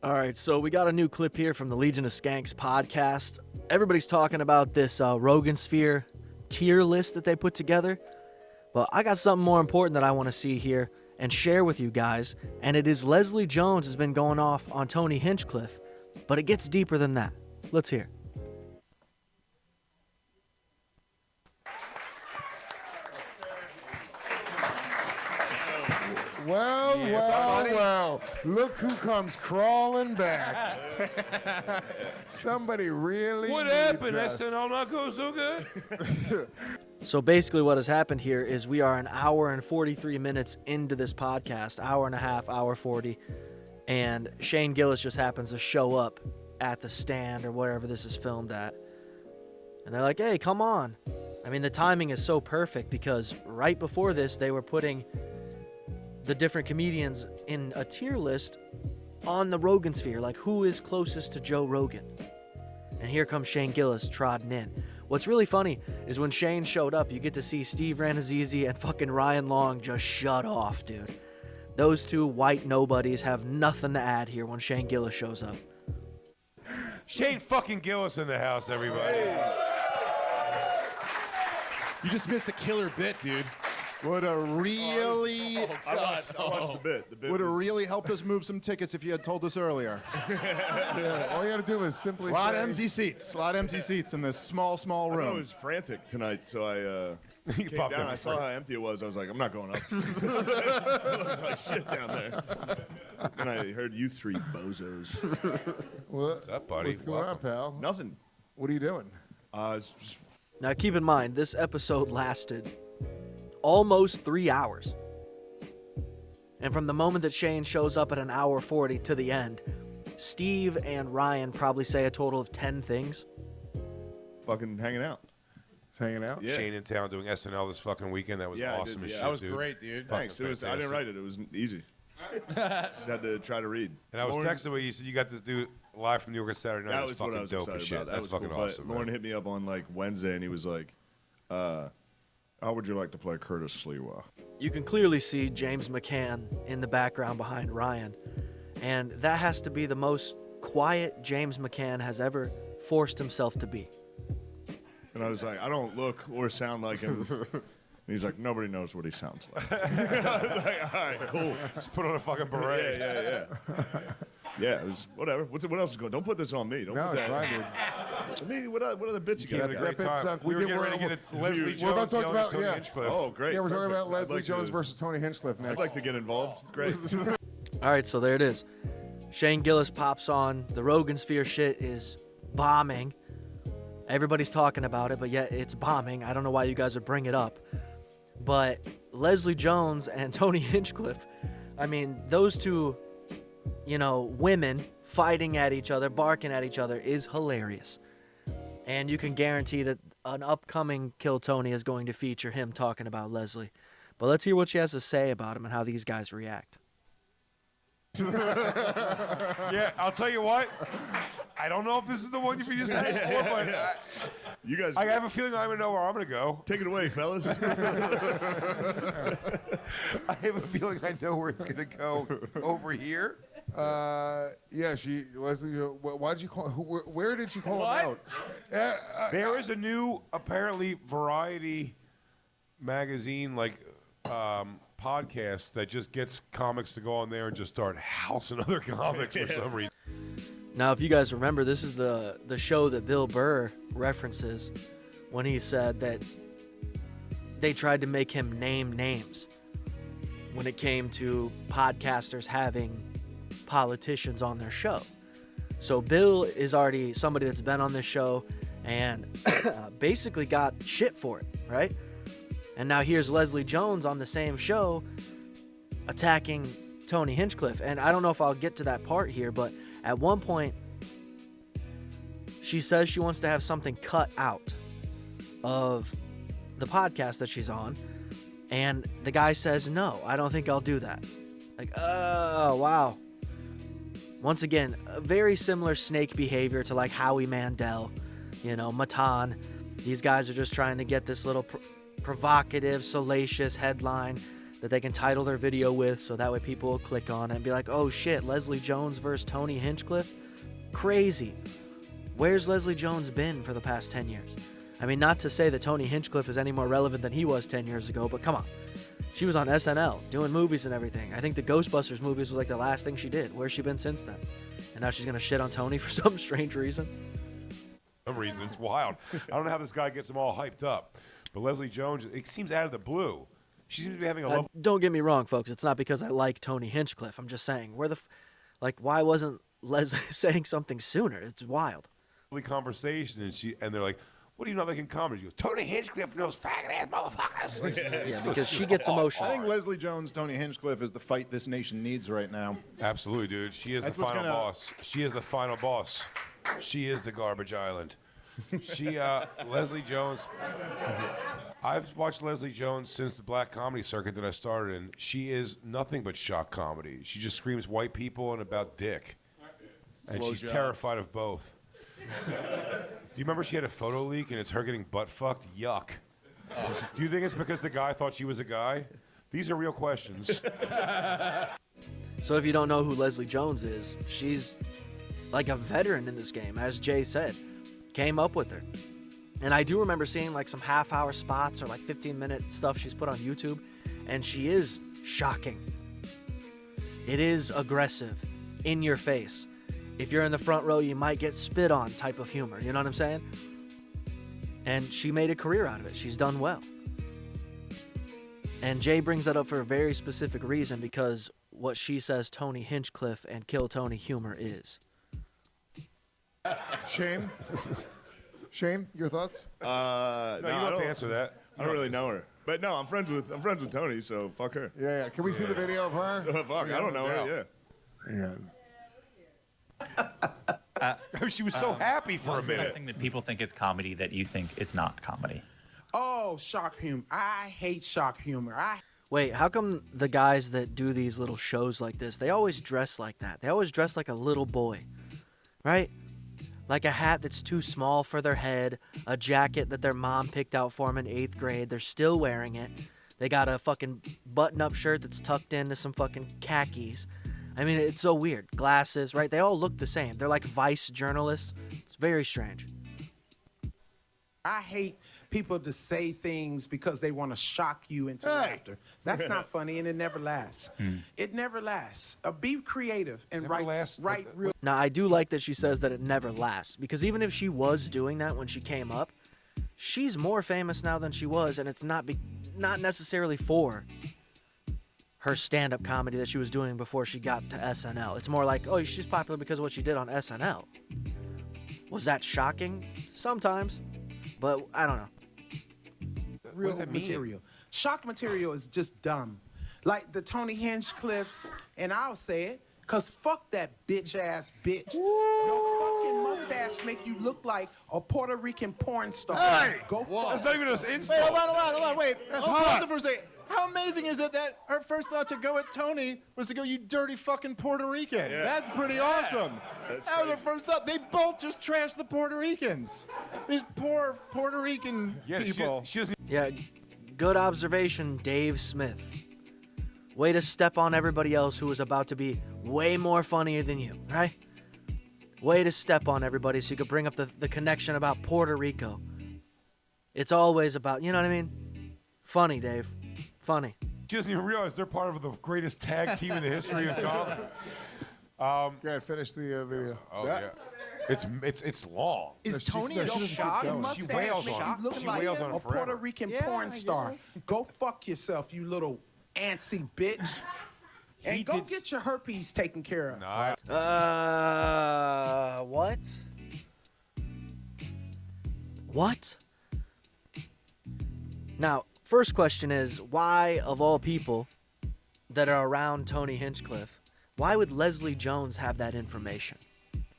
All right, so we got a new clip here from the Legion of Skanks podcast. Everybody's talking about this Rogan Sphere tier list that they put together. But I got something more important that I want to see here and share with you guys. And it is Leslie Jones has been going off on Tony Hinchcliffe. But it gets deeper than that. Let's hear. Well, look who comes crawling back. Somebody really What needs happened? us. SNL not go so good? So basically what has happened here is we are an hour and 43 minutes into this podcast, hour and a half, hour 40, and Shane Gillis just happens to show up at the stand or wherever this is filmed at. And they're like, hey, come on. I mean, the timing is so perfect because right before this, they were putting the different comedians in a tier list on the Rogan Sphere, like who is closest to Joe Rogan. And here comes Shane Gillis trotting in. What's really funny is when Shane showed up, you get to see Steve Ranazizi and fucking Ryan Long just shut off, dude. Those two white nobodies have nothing to add here when Shane Gillis shows up. Shane fucking Gillis in the house, everybody. You just missed a killer bit, dude. Would have really, I watched the bit. The bit Would have was- really helped us move some tickets if you had told us earlier. yeah, all you got to do is simply A lot say, of empty seats. A lot of empty seats in this small I know it room. was frantic tonight, so I came popped down. in I for saw how empty it was. I was like, I'm not going up. It looks like shit down there. And I heard you three bozos. What's up, buddy? What's going on, Welcome. pal? Nothing. What are you doing? It's just Now keep in mind, this episode lasted almost 3 hours. And from the moment that Shane shows up at an hour 40 to the end, Steve and Ryan probably say a total of 10 things. fucking hanging out. Just hanging out? Yeah. Shane in town doing SNL this fucking weekend. That was Yeah, I awesome did, as yeah. shit, That was dude. great, dude. Thanks. It was, I didn't fantastic. write it. It was easy. Just had to try to read. And I was Lauren- texting with you. Said you got to do live from New York on Saturday night. That It was what fucking I was dope excited as shit. about. That That's was fucking cool. awesome. But Lauren man. hit me up on like Wednesday, and he was like, "How would you like to play Curtis Sliwa?" You can clearly see James McCann in the background behind Ryan. And that has to be the most quiet James McCann has ever forced himself to be. And I was like, "I don't look or sound like him." And he's like, "Nobody knows what he sounds like." I was like, all right, cool. Just put on a fucking beret. Yeah. Yeah, it was whatever. What else is going? Don't put this on me. Don't No, put it's that. fine, dude. I mean, what other bits you We had got? a great That time. sunk. We were did- getting we're- ready to get we're- Leslie we're Jones about to talk yelling at about- Tony yeah. Hinchcliffe. Oh, great. Yeah, we're talking perfect. about Leslie I'd like Jones to- versus Tony Hinchcliffe next. I'd like to get involved. Great. All right, so there it is. Shane Gillis pops on. The Rogan Sphere shit is bombing. Everybody's talking about it, but yet it's bombing. I don't know why you guys would bring it up. But Leslie Jones and Tony Hinchcliffe, I mean, those two, women fighting at each other, barking at each other is hilarious. And you can guarantee that an upcoming Kill Tony is going to feature him talking about Leslie. But let's hear what she has to say about him and how these guys react. Yeah, I'll tell you what. I don't know if this is the one you just had for, but You guys, I have a feeling I don't know where I'm going to go. take it away, fellas. I have a feeling I know where it's going to go over here. Yeah, Leslie, why did you call, where did you call What? him out? There is a new, apparently, Variety magazine, podcast that just gets comics to go on there and just start housing other comics for some reason. Now, if you guys remember, this is the show that Bill Burr references when he said that they tried to make him name names when it came to podcasters having politicians on their show. So Bill is already somebody that's been on this show and basically got shit for it, right? And now here's Leslie Jones on the same show attacking Tony Hinchcliffe. And I don't know if I'll get to that part here, but at one point, she says she wants to have something cut out of the podcast that she's on. And the guy says, no, I don't think I'll do that. Like, oh, wow. Once again, a very similar snake behavior to like Howie Mandel, Matan. These guys are just trying to get this little provocative, salacious headline that they can title their video with, so that way people will click on it and be like, oh shit, Leslie Jones versus Tony Hinchcliffe? Crazy. Where's Leslie Jones been for the past 10 years? I mean, not to say that Tony Hinchcliffe is any more relevant than he was 10 years ago, but come on. She was on SNL, doing movies and everything. I think the Ghostbusters movies was like the last thing she did. Where's she been since then? And now she's going to shit on Tony for some strange reason. Some reason. It's wild. I don't know how this guy gets them all hyped up. But Leslie Jones, it seems out of the blue. She seems to be having a lovely Don't get me wrong, folks. It's not because I like Tony Hinchcliffe. I'm just saying, why wasn't Leslie saying something sooner? It's wild. conversation, and they're like, what do you not like in comedy? She goes, Tony Hinchcliffe knows faggot-ass motherfuckers. Yeah, because she gets emotional. I think Leslie Jones, Tony Hinchcliffe is the fight this nation needs right now. Absolutely, dude. She is That's the what's final gonna- boss. She is the final boss. She is the garbage island. Leslie Jones. I've watched Leslie Jones since the black comedy circuit that I started in. She is nothing but shock comedy. She just screams white people and about dick. And she's terrified of both. Do you remember she had a photo leak and it's her getting butt fucked? Yuck. Do you think it's because the guy thought she was a guy? These are real questions. So if you don't know who Leslie Jones is, she's like a veteran in this game, as Jay said. Came up with her. And I do remember seeing like some half-hour spots or like 15-minute stuff she's put on YouTube, and she is shocking. It is aggressive, in your face. If you're in the front row, you might get spit on type of humor, you know what I'm saying? And she made a career out of it. She's done well. And Jay brings that up for a very specific reason, because what she says Tony Hinchcliffe and Kill Tony humor is. Shane? Shane, your thoughts? No, you don't have to answer that. I don't really know her. But no, I'm friends with Tony, so fuck her. Yeah. Can we see the video of her? Fuck, I don't know her, yeah. She was so happy for a minute. Something that people think is comedy that you think is not comedy. Oh, shock humor. I hate shock humor. Wait, how come the guys that do these little shows like this, they always dress like that? They always dress like a little boy, right? Like a hat that's too small for their head, a jacket that their mom picked out for them in 8th grade. They're still wearing it. They got a fucking button-up shirt that's tucked into some fucking khakis. I mean, it's so weird. Glasses, right? They all look the same. They're like Vice journalists. It's very strange. I hate people to say things because they want to shock you into laughter. That's not funny, and it never lasts. It never lasts. Be creative and Never write lasts? real. Now, I do like that she says that it never lasts, because even if she was doing that when she came up, she's more famous now than she was, and it's not necessarily for her stand-up comedy that she was doing before she got to SNL. It's more like, oh, she's popular because of what she did on SNL. Was that shocking? Sometimes, but I don't know. Real does that mean? material. Shock material is just dumb. Like the Tony Hinchcliffes, and I'll say it, because fuck that bitch-ass bitch. Your fucking mustache make you look like a Puerto Rican porn star. Hey! Go fuck. That's not even an Wait, insult. hold on, wait. That's Pause hot. it for a second. How amazing is it that her first thought to go at Tony was to go, you dirty fucking Puerto Rican? Yeah. That's pretty awesome. That's That was her crazy. first thought. They both just trashed the Puerto Ricans. These poor Puerto Rican Yeah, people. she doesn't. Yeah, good observation, Dave Smith. Way to step on everybody else who was about to be way more funnier than you, right? Way to step on everybody so you could bring up the connection about Puerto Rico. It's always about, you know what I mean? Funny, Dave. Funny. She doesn't even realize they're part of the greatest tag team in the history of comedy. Go ahead, finish the video. Oh yeah, it's long. Is she- Tony no, a she doesn't keep shock? going. She wails Make on you look she like wails on a it forever. Puerto Rican Yeah, porn I star. guess. Go fuck yourself, you little antsy bitch. And go get your herpes taken care of. Nah, What? What? Now, first question is, why, of all people that are around Tony Hinchcliffe, why would Leslie Jones have that information?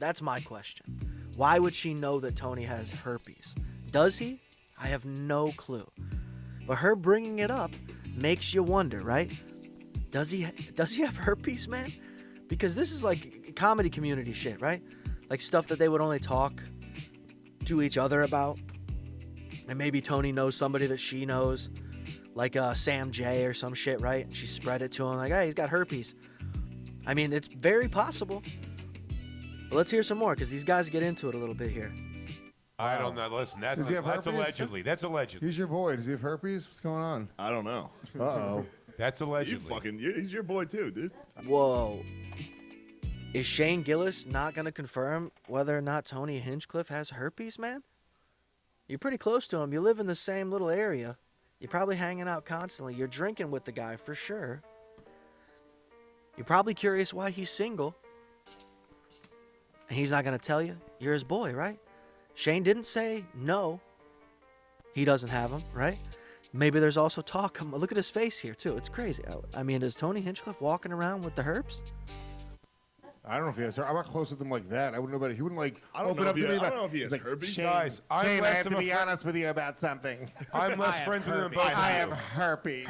That's my question. Why would she know that Tony has herpes? Does he? I have no clue. But her bringing it up makes you wonder, right? Does he have herpes, man? Because this is like comedy community shit, right? Like stuff that they would only talk to each other about. And maybe Tony knows somebody that she knows. like Sam J or some shit, right? And she spread it to him like, hey, he's got herpes. I mean, it's very possible. But let's hear some more because these guys get into it a little bit here. I don't know. Listen, that's Does he have herpes? allegedly. That's allegedly. He's your boy. Does he have herpes? What's going on? I don't know. Uh-oh. That's allegedly. He's your boy too, dude. Whoa. Is Shane Gillis not going to confirm whether or not Tony Hinchcliffe has herpes, man? You're pretty close to him. You live in the same little area. You're probably hanging out constantly. You're drinking with the guy for sure. You're probably curious why he's single. And he's not going to tell you. You're his boy, right? Shane didn't say no. He doesn't have him, right? Maybe there's also talk. Look at his face here, too. It's crazy. I mean, is Tony Hinchcliffe walking around with the herpes? I don't know if he has. I'm not close with him like that. I wouldn't know about it. He wouldn't like I don't open know up if to he- me. I don't know if he has like, herpes. Shane, Guys, I'm Shane, I less have of to a be fr- honest with you about something. I'm less friends with him. I have herpes.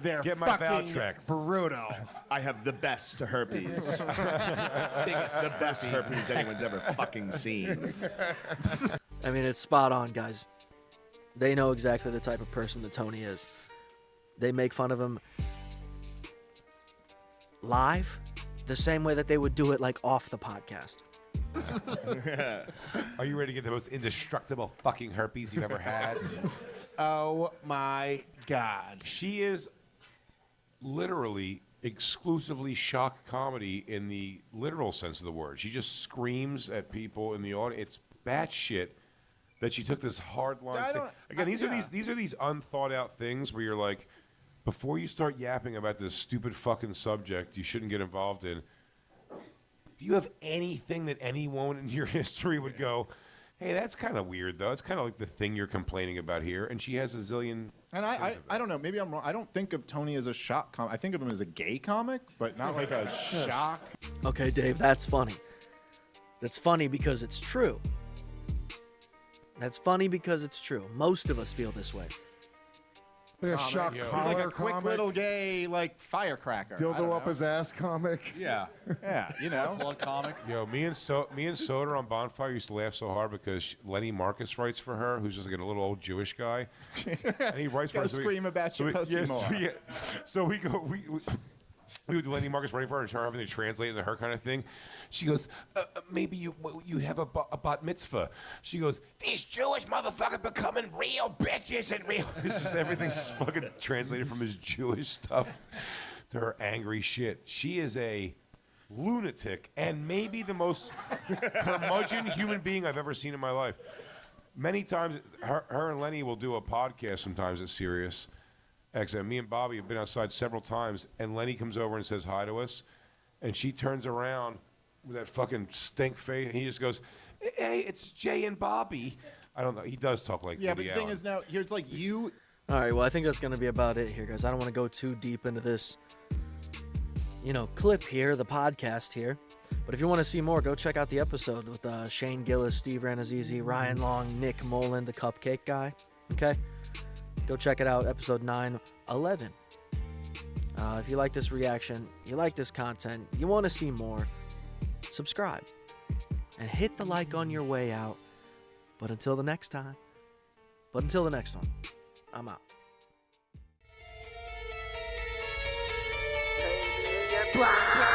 They're Get my fucking Valtrex. brutal. I have the best herpes. The best herpes anyone's ever fucking seen. I mean, it's spot on, guys. They know exactly the type of person that Tony is. They make fun of him live the same way that they would do it like off the podcast. Are you ready to get the most indestructible fucking herpes you've ever had? Oh my God. She is literally exclusively shock comedy in the literal sense of the word. She just screams at people in the audience. It's batshit that she took this hard line thing. Again, these are these unthought out things where you're like, before you start yapping about this stupid fucking subject you shouldn't get involved in, do you have anything that any woman in your history would go, hey, that's kind of weird, though. It's kind of like the thing you're complaining about here. And she has a zillion... And I don't know. Maybe I'm wrong. I don't think of Tony as a shock comic. I think of him as a gay comic, but not like a shock. Okay, Dave, that's funny. That's funny because it's true. That's funny because it's true. Most of us feel this way. Like a shock He's collar like a quick comic. little gay, like, firecracker. I don't Dildo up know. his ass comic. Yeah. Yeah, you know. Blood comic. Yo, me and Soder on Bonfire used to laugh so hard because Lenny Marcus writes for her, who's just like a little old Jewish guy, and he writes for her. Gotta scream about your pussy more. So we go, we would Lenny Marcus writing for her and her having to translate into her kind of thing. She goes, maybe you have a bat mitzvah. She goes, these Jewish motherfuckers becoming real bitches and real. It's just everything's fucking translated from his Jewish stuff to her angry shit. She is a lunatic and maybe the most curmudgeon human being I've ever seen in my life. Many times, her and Lenny will do a podcast sometimes at Sirius XM. Me and Bobby have been outside several times, and Lenny comes over and says hi to us, and she turns around with that fucking stink face, and he just goes, hey, it's Jay and Bobby. I don't know. He does talk like Yeah, but Woody the thing Allen. is now, here's like you. All right, well, I think that's going to be about it here, guys. I don't want to go too deep into this, clip here, the podcast here. But if you want to see more, go check out the episode with Shane Gillis, Steve Ranazizi, Ryan Long, Nick Mullen, the Cupcake Guy. Okay? Go check it out, episode 911. If you like this reaction, you like this content, you want to see more, subscribe. And hit the like on your way out. But until the next time, I'm out. Black.